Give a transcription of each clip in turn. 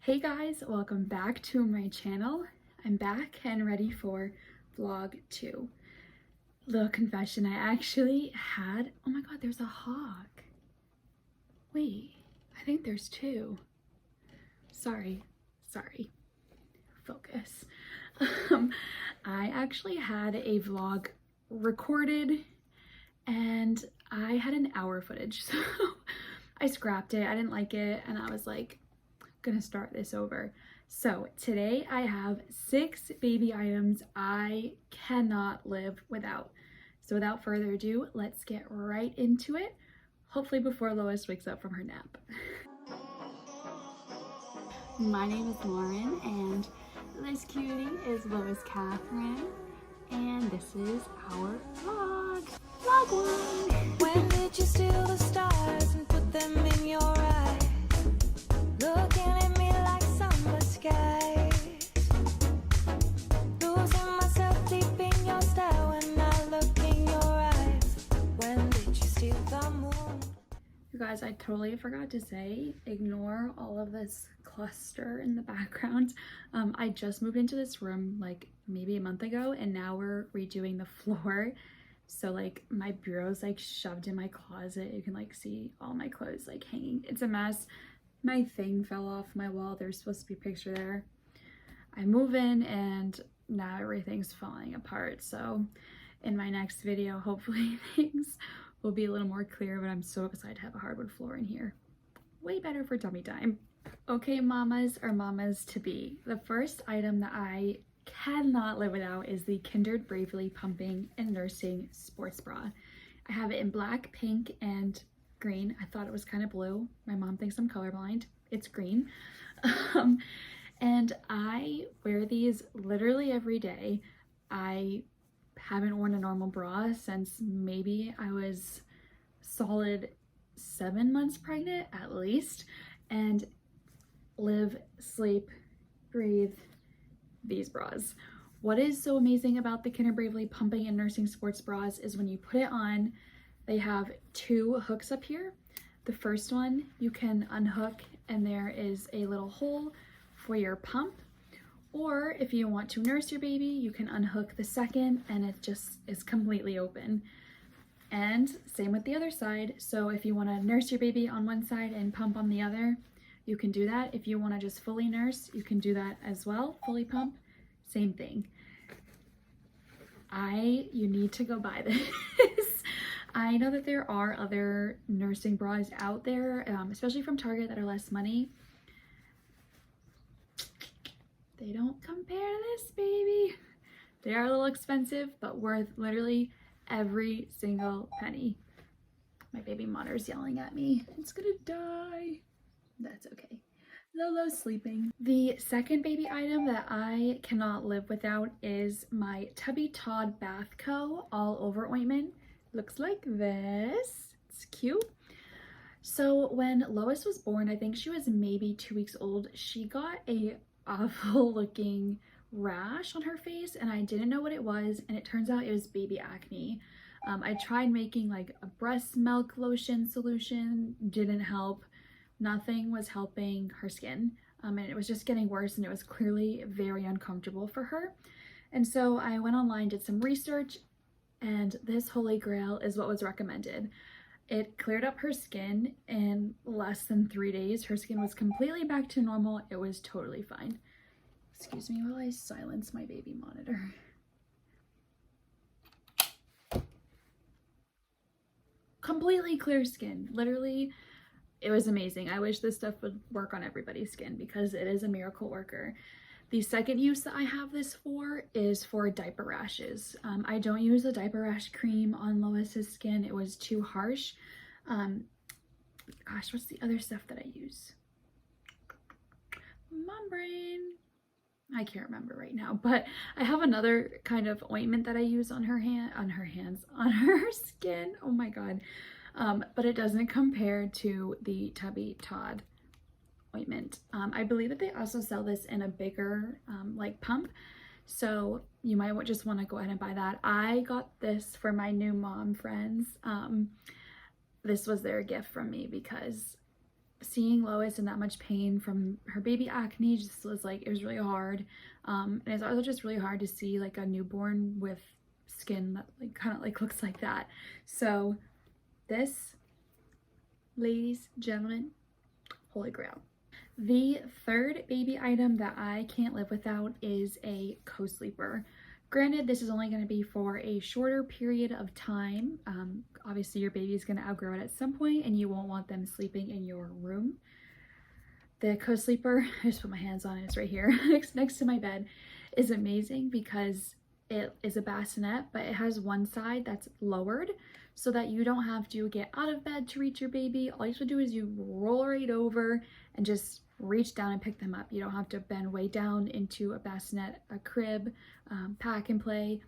Hey guys, welcome back to my channel. I'm back and ready for vlog 2. Little confession, I actually had, oh my god, there's a hawk. Wait, I think there's 2. Sorry, focus. I actually had a vlog recorded and I had an hour footage, so I scrapped it. I didn't like it and I was like, gonna start this over. So today I have 6 baby items I cannot live without. So without further ado, let's get right into it. Hopefully before Lois wakes up from her nap. My name is Lauren and this cutie is Lois Catherine and this is our vlog. Vlog 1! When did you steal the stars and put them in your eyes? Looking at me like summer skies. Losing myself deep in your stare when I look in your eyes. When did you steal the moon? You guys, I totally forgot to say, ignore all of this cluster in the background. I just moved into this room like maybe a month ago and now we're redoing the floor. So like my bureau's like shoved in my closet. You can like see all my clothes like hanging. It's a mess. My thing fell off my wall. There's supposed to be a picture there. I move in and now everything's falling apart. So in my next video, hopefully things will be a little more clear, but I'm so excited to have a hardwood floor in here. Way better for tummy time. Okay, mamas or mamas to be. The first item that I cannot live without is the Kindred Bravely Pumping and Nursing Sports Bra. I have it in black, pink, and green. I thought it was kind of blue. My mom thinks I'm colorblind. It's green. And I wear these literally every day. I haven't worn a normal bra since maybe I was solid 7 months pregnant at least, and live, sleep, breathe these bras. What is so amazing about the Kindred Bravely Pumping and Nursing Sports Bras is when you put it on, they have 2 hooks up here. The first one you can unhook and there is a little hole for your pump. Or if you want to nurse your baby, you can unhook the second and it just is completely open. And same with the other side. So if you want to nurse your baby on one side and pump on the other, you can do that. If you want to just fully nurse, you can do that as well. Fully pump, same thing. You need to go buy this. I know that there are other nursing bras out there, especially from Target, that are less money. They don't compare to this, baby. They are a little expensive, but worth literally every single penny. My baby monitor's yelling at me. It's gonna die. That's okay. Lolo's sleeping. The second baby item that I cannot live without is my Tubby Todd Bath Co. All Over Ointment. Looks like this. It's cute. So when Lois was born, I think she was maybe 2 weeks old, she got a awful looking rash on her face and I didn't know what it was, and it turns out it was baby acne. I tried making like a breast milk lotion solution, didn't help. Nothing was helping her skin, and it was just getting worse, and it was clearly very uncomfortable for her. And so I went online, did some research, and this holy grail is what was recommended. It cleared up her skin in less than 3 days. Her skin was completely back to normal. It was totally fine. Excuse me while I silence my baby monitor. Completely clear skin. Literally, it was amazing. I wish this stuff would work on everybody's skin because it is a miracle worker. The second use that I have this for is for diaper rashes. I don't use a diaper rash cream on Lois's skin. It was too harsh. Gosh, what's the other stuff that I use? Mom brain. I can't remember right now, but I have another kind of ointment that I use on her skin. Oh my God. But it doesn't compare to the Tubby Todd ointment. I believe that they also sell this in a bigger like pump, so you might just want to go ahead and buy that. I got this for my new mom friends. This was their gift from me because seeing Lois in that much pain from her baby acne just was like, it was really hard. And it's also just really hard to see like a newborn with skin that like kind of like looks like that. So this, ladies, gentlemen, holy grail. The third baby item that I can't live without is a CoSleeper. Granted, this is only going to be for a shorter period of time. Obviously, your baby is going to outgrow it at some point and you won't want them sleeping in your room. The CoSleeper, I just put my hands on it, it's right here next to my bed, is amazing because it is a bassinet, but it has one side that's lowered so that you don't have to get out of bed to reach your baby. All you have to do is you roll right over and just reach down and pick them up. You don't have to bend way down into a bassinet, a crib, pack and play.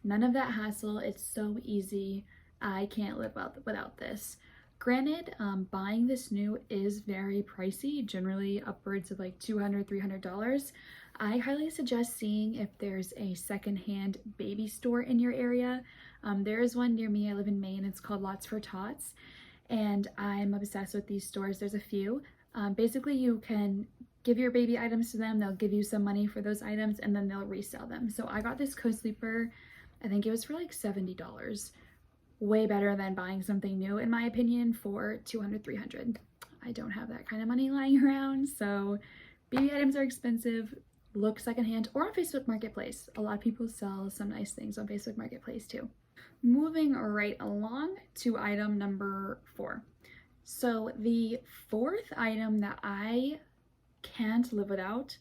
None of that hassle. It's so easy. I can't live without this. Granted, buying this new is very pricey, generally upwards of like $200, $300. I highly suggest seeing if there's a secondhand baby store in your area. There is one near me. I live in Maine. It's called Lots for Tots, and I'm obsessed with these stores. There's a few. Basically, you can give your baby items to them. They'll give you some money for those items, and then they'll resell them. So I got this CoSleeper. I think it was for like $70. Way better than buying something new, in my opinion, for $200, $300. I don't have that kind of money lying around, so baby items are expensive. Look secondhand or on Facebook Marketplace. A lot of people sell some nice things on Facebook Marketplace too. Moving right along to item number 4. So the fourth item that I can't live without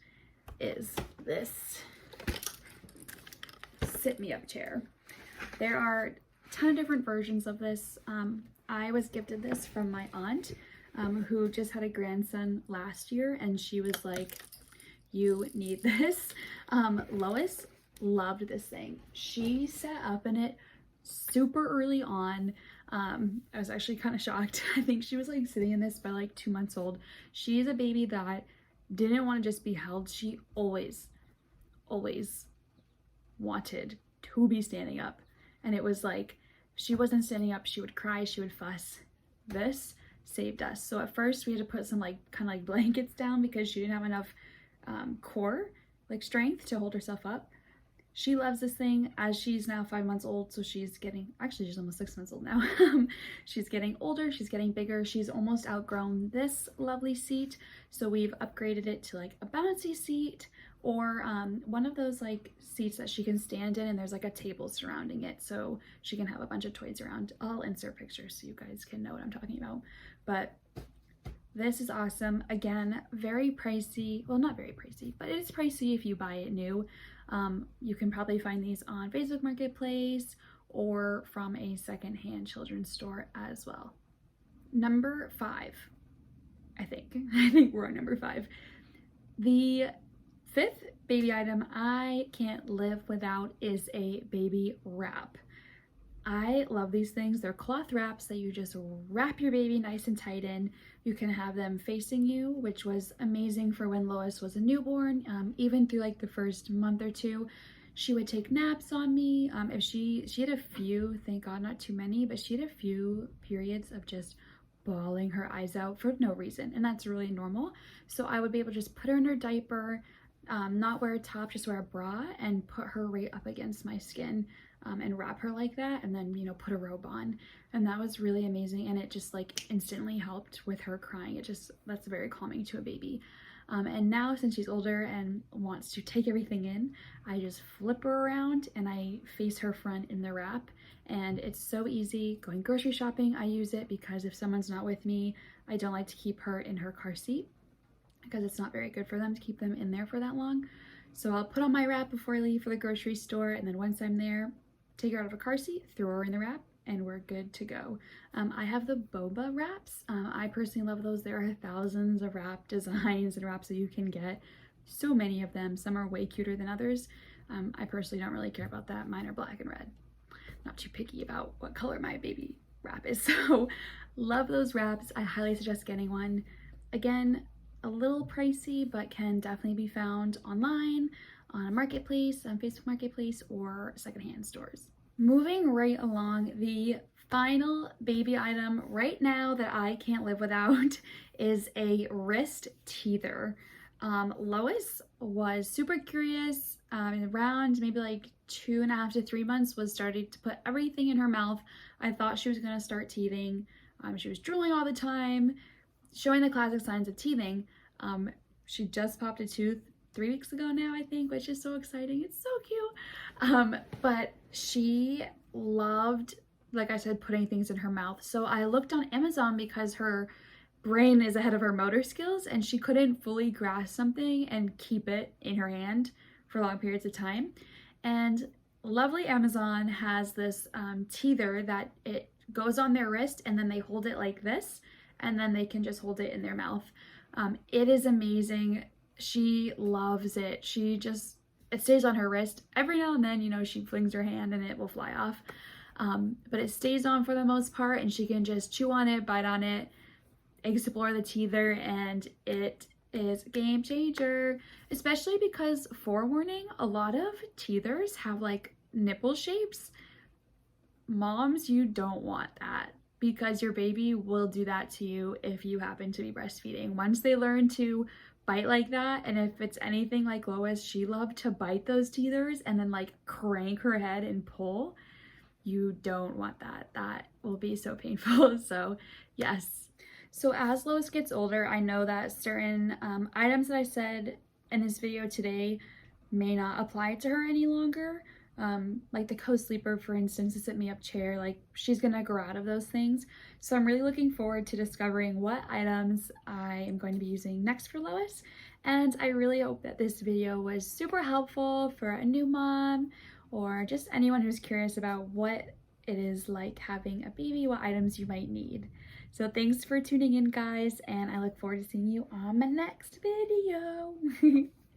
is this sit me up chair. There are a ton of different versions of this. I was gifted this from my aunt who just had a grandson last year, and she was like, you need this. Lois loved this thing. She sat up in it super early on. I was actually kind of shocked. I think she was like sitting in this by like 2 months old. She's a baby that didn't want to just be held. She always wanted to be standing up. And it was like, she wasn't standing up, she would cry, she would fuss. This saved us. So at first we had to put some like kind of like blankets down because she didn't have enough core, like strength to hold herself up. She loves this thing. As she's now 5 months old, so she's getting, actually she's almost 6 months old now. She's getting older, she's getting bigger. She's almost outgrown this lovely seat, so we've upgraded it to like a bouncy seat, or one of those like seats that she can stand in, and there's like a table surrounding it so she can have a bunch of toys around. I'll insert pictures so you guys can know what I'm talking about. But this is awesome. Again, very pricey. Well, not very pricey, but it's pricey if you buy it new. You can probably find these on Facebook Marketplace or from a secondhand children's store as well. Number 5, I think we're on number 5. The 5th baby item I can't live without is a baby wrap. I love these things. They're cloth wraps that you just wrap your baby nice and tight in. You can have them facing you, which was amazing for when Lois was a newborn. Even through like the first month or two, she would take naps on me. If she had a few, thank God not too many, but she had a few periods of just bawling her eyes out for no reason, and that's really normal. So I would be able to just put her in her diaper, not wear a top, just wear a bra, and put her right up against my skin and wrap her like that, and then, you know, put a robe on. And that was really amazing, and it just like instantly helped with her crying. That's very calming to a baby. And now, since she's older and wants to take everything in, I just flip her around and I face her front in the wrap, and it's so easy. Going grocery shopping, I use it because if someone's not with me, I don't like to keep her in her car seat because it's not very good for them to keep them in there for that long. So I'll put on my wrap before I leave for the grocery store, and then once I'm there, take her out of a car seat, throw her in the wrap, and we're good to go. I have the boba wraps. I personally love those. There are thousands of wrap designs and wraps that you can get. So many of them. Some are way cuter than others. I personally don't really care about that. Mine are black and red. Not too picky about what color my baby wrap is. So love those wraps. I highly suggest getting one. Again, a little pricey, but can definitely be found online, on a marketplace, on Facebook Marketplace, or secondhand stores. Moving right along, the final baby item right now that I can't live without is a wrist teether. Lois was super curious, around maybe like 2.5 to 3 months was starting to put everything in her mouth. I thought she was gonna start teething. She was drooling all the time, showing the classic signs of teething. She just popped a tooth 3 weeks ago now, I think, which is so exciting. It's so cute. But she loved, like I said, putting things in her mouth. So I looked on Amazon because her brain is ahead of her motor skills and she couldn't fully grasp something and keep it in her hand for long periods of time. And lovely Amazon has this teether that it goes on their wrist and then they hold it like this and then they can just hold it in their mouth. It is amazing. She loves it. It stays on her wrist. Every now and then, you know, she flings her hand and it will fly off. But it stays on for the most part and she can just chew on it, bite on it, explore the teether, and it is a game changer, especially because, forewarning, a lot of teethers have like nipple shapes. Moms, you don't want that because your baby will do that to you if you happen to be breastfeeding. Once they learn to bite like that, and if it's anything like Lois, she loved to bite those teethers and then like crank her head and pull. You don't want that. That will be so painful. So yes. So as Lois gets older, I know that certain items that I said in this video today may not apply to her any longer. Like the CoSleeper, for instance, the sit me up chair, like she's gonna grow out of those things. So I'm really looking forward to discovering what items I am going to be using next for Lois. And I really hope that this video was super helpful for a new mom or just anyone who's curious about what it is like having a baby, what items you might need. So thanks for tuning in, guys, and I look forward to seeing you on my next video.